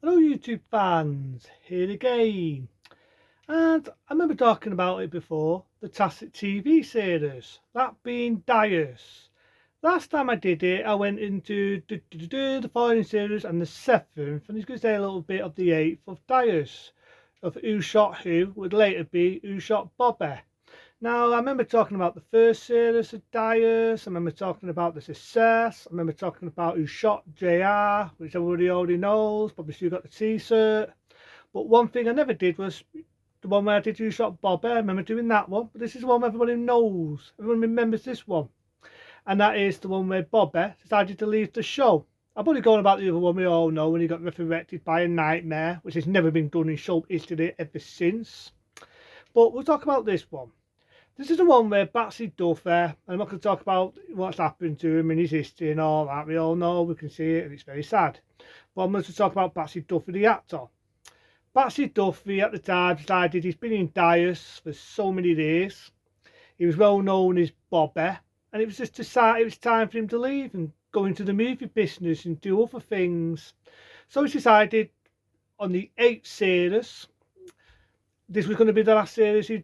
Hello YouTube fans, here again. And I remember talking about it before, the Tacit TV series, that being Dias. Last time I did it, I went into the following series and the 7th, and he's going to say a little bit of the 8th of Dias, of Who Shot Who, would later be Who Shot Bobby. Now, I remember talking about the first series of Dias, I remember talking about the success, I remember talking about Who Shot JR, which everybody already knows, probably still got the t-shirt. But one thing I never did was the one where I did Who Shot Bobby. I remember doing that one, but this is one everybody knows. Everyone remembers this one. And that is the one where Bobby decided to leave the show. I've only gone about the other one we all know when he got resurrected by a nightmare, which has never been done in show history ever since. But we'll talk about this one. This is the one where Batsy Duffy, and I'm not going to talk about what's happened to him in his history and all that. We all know, we can see it, and it's very sad. But I'm going to talk about Batsy Duffy, the actor. Batsy Duffy at the time decided he's been in Dias for so many years. He was well known as Bobby, and it was just it was time for him to leave and go into the movie business and do other things. So he decided on the 8th series, this was going to be the last series he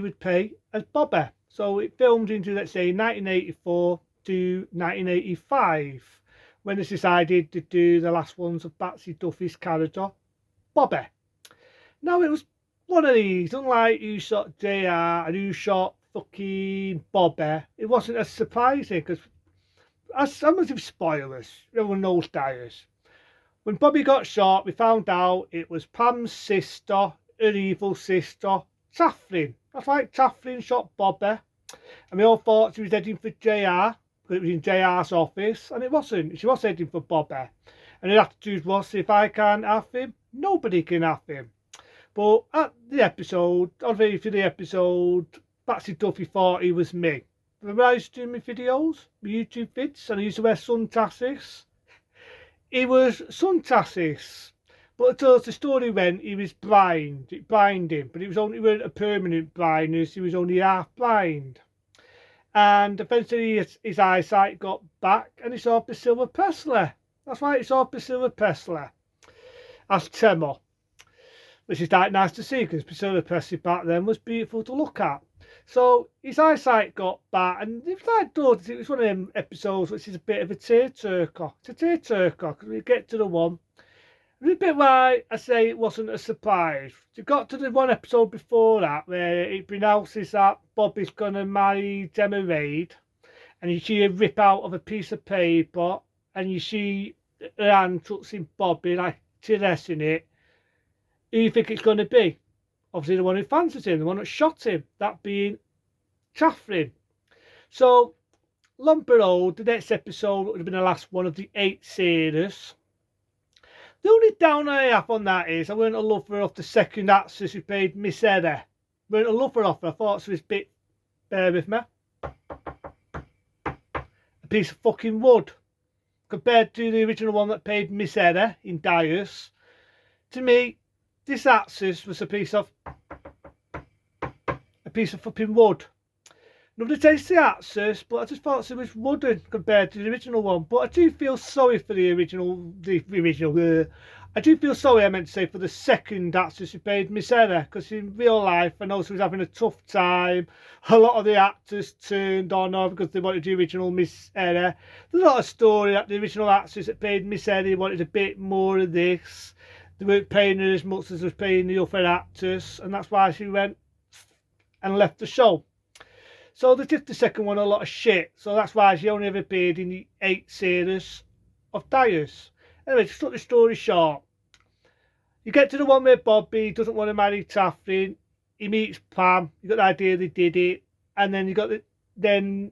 would pay as Bobby. So it filmed into, let's say, 1984 to 1985, when they decided to do the last ones of Batsy Duffy's character, Bobby. Now, it was one of these, unlike Who Shot JR and Who Shot fucking Bobby, it wasn't as surprising, because as some of the spoilers, everyone knows Dias. When Bobby got shot, we found out it was Pam's sister, her evil sister, Tafflin. That's right, Tafflin shot Bobby. And we all thought she was heading for JR, because it was in JR's office, and it wasn't. She was heading for Bobby. And the attitude was, if I can't have him, nobody can have him. But at the episode, on the episode, Batsy Duffy thought he was me. Remember I used to do my videos, my YouTube vids, and I used to wear sunglasses? He was sunglasses. But as the story went, he was blind. It blinded him, but it wasn't a permanent blindness. He was only half blind. And eventually his eyesight got back, and he saw Priscilla Presley. That's right, he saw Priscilla Presley as Temmo, which is quite nice to see, because Priscilla Presley back then was beautiful to look at. So his eyesight got back, and it was like good. It was one of them episodes which is a bit of a tearjerker. It's a tearjerker, because we get to the one. A bit why I say it wasn't a surprise. You got to the one episode before that where it pronounces that Bobby's gonna marry Gemma Raid, and you see a rip out of a piece of paper, and you see her hand touching Bobby like caressing it. Who do you think it's going to be? Obviously the one who fancies him, the one that shot him, that being Tafflin. So, Lumper the next episode would have been the last one of the 8 series. The only down I have on that is I weren't a lover of the second actress who played Miss Eddie. Weren't a lover of her. I thought she was a bit, bear with me, a piece of fucking wood. Compared to the original one that played Miss Eddie in Dias. To me, this actress was a piece of fucking wood. Nobody takes the actress, but I just thought she was wooden compared to the original one. But I do feel sorry for the original. I do feel sorry, I meant to say, for the second actress who played Miss Eddie, because in real life I know she was having a tough time. A lot of the actors turned on her because they wanted the original Miss Eddie. There's a lot of story that the original actress that played Miss Eddie wanted a bit more of this. They weren't paying her as much as they was paying the other actors, and that's why she went and left the show. So they did the second one a lot of shit. So that's why she only ever appeared in the 8 series of Dias. Anyway, to cut the story short, you get to the one where Bobby doesn't want to marry Tafflin. He meets Pam. You got the idea they did it, and then you got then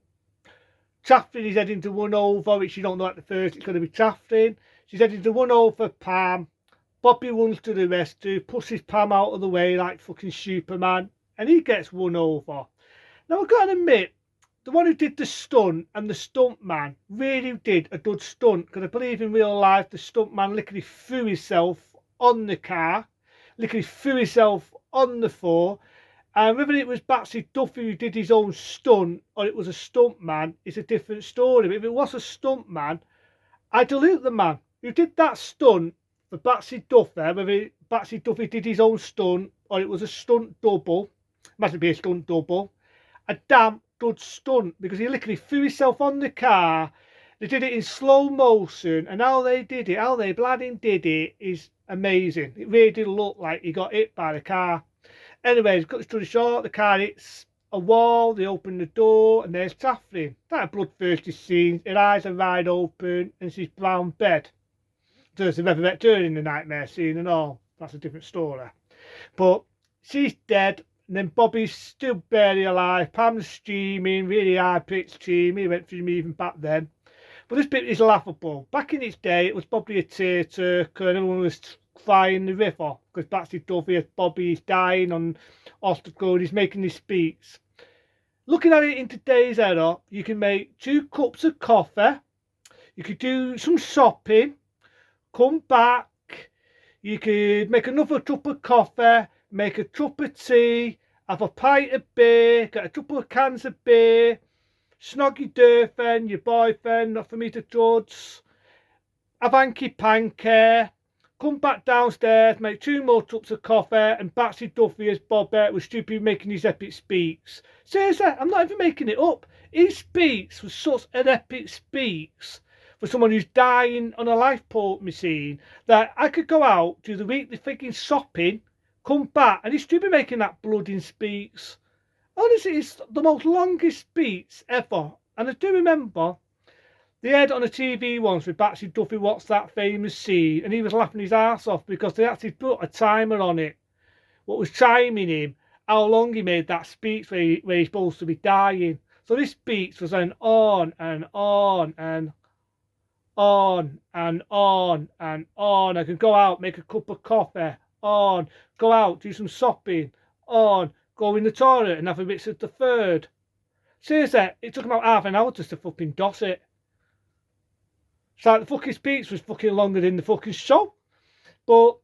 Tafflin is heading to one over, which you don't know at the first. It's going to be Tafflin. She's heading to one over Pam. Bobby runs to the rescue, pushes Pam out of the way like fucking Superman, and he gets one over. Now, I've got to admit, the one who did the stunt and the stunt man really did a good stunt, because I believe in real life the stunt man literally threw himself on the car, literally threw himself on the floor, and whether it was Batsy Duffy who did his own stunt or it was a stunt man is a different story. But if it was a stunt man, I salute the man who did that stunt for Batsy Duffy, whether Batsy Duffy did his own stunt or it was a stunt double, must be a stunt double, a damn good stunt, because he literally threw himself on the car. They did it in slow motion, and how they bloody did it is amazing. It really did look like he got hit by the car. Anyways, cut the story short, the car hits a wall, they open the door, and there's Catherine. That a bloodthirsty scene, her eyes are wide open, and she's brown bed. There's a Reverend turning the nightmare scene and all. That's a different story. But she's dead, and then Bobby's still barely alive. Pam's screaming, really high-pitched screaming. He went through me even back then. But this bit is laughable. Back in its day, it was probably a tearjerker, and everyone was crying the river because Batsy Duffy, as Bobby is dying on Ostergold, he's making his speech. Looking at it in today's era, you can make 2 cups of coffee, you could do some shopping, come back, you could make another cup of coffee, make a cup of tea, have a pint of beer, get a couple of cans of beer, snog your girlfriend, your boyfriend, not for me to judge, have hanky panky, come back downstairs, make 2 more cups of coffee, and Batsy Duffy as Bobby was stupid making his epic speech. Seriously, I'm not even making it up. His speech was such an epic speech for someone who's dying on a lifeboat machine that I could go out, do the weekly freaking shopping, come back, and he's stupid making that bloody speech. Honestly, it's the most longest speech ever. And I do remember they had on a TV once with Batsy Duffy watched that famous scene, and he was laughing his arse off because they actually put a timer on it, what was timing him, how long he made that speech where he's supposed to be dying. So this speech was going on and on and on and on and on. I could go out, make a cup of coffee, on, go out, do some shopping, on, go in the toilet and have a bit of the third. Seriously, it took about half an hour just to fucking doss it. It's like the fucking speech was fucking longer than the fucking show. But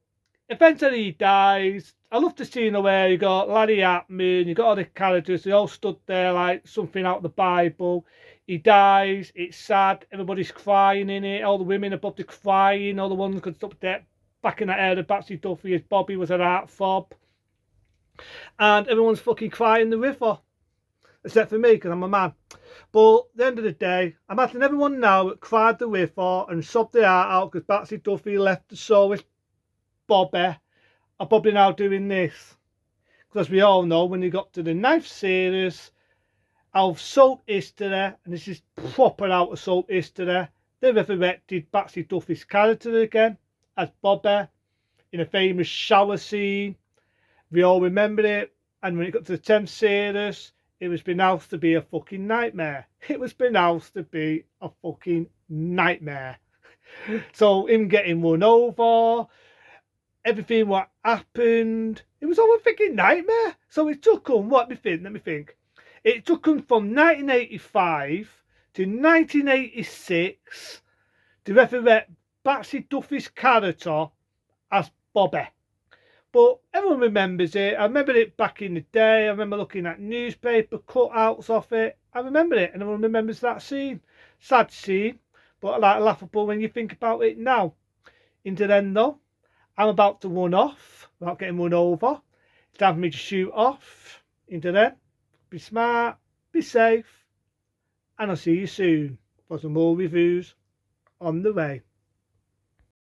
eventually he dies. I love the scene where you got Larry Atman, you got all the characters, they all stood there like something out of the Bible. He dies, it's sad, everybody's crying in it, all the women are probably crying, all the ones could stop there. Back in that era, Batsy Duffy as Bobby was an art fob. And everyone's fucking crying the river. Except for me, because I'm a man. But at the end of the day, I'm asking everyone now that cried the river and sobbed their heart out because Batsy Duffy left the show with Bobby are probably now doing this. Because we all know when you got to the 9th series of soap history, and this is proper out of soap history, they resurrected Batsy Duffy's character again as Bobby in a famous shower scene. We all remember it. And when it got to the 10th series, it was pronounced to be a fucking nightmare. It was pronounced to be a fucking nightmare. So him getting run over, everything what happened, it was all a freaking nightmare. So it took him, let me think. It took him from 1985 to 1986 to resurrect Batsy Duffy's character as Bobby. But everyone remembers it. I remember it back in the day. I remember looking at newspaper cutouts of it. I remember it, and everyone remembers that scene. Sad scene, but like laughable when you think about it now. Into then though, I'm about to run off without getting run over. It's time for me to shoot off. Into then, be smart, be safe, and I'll see you soon for some more reviews on the way.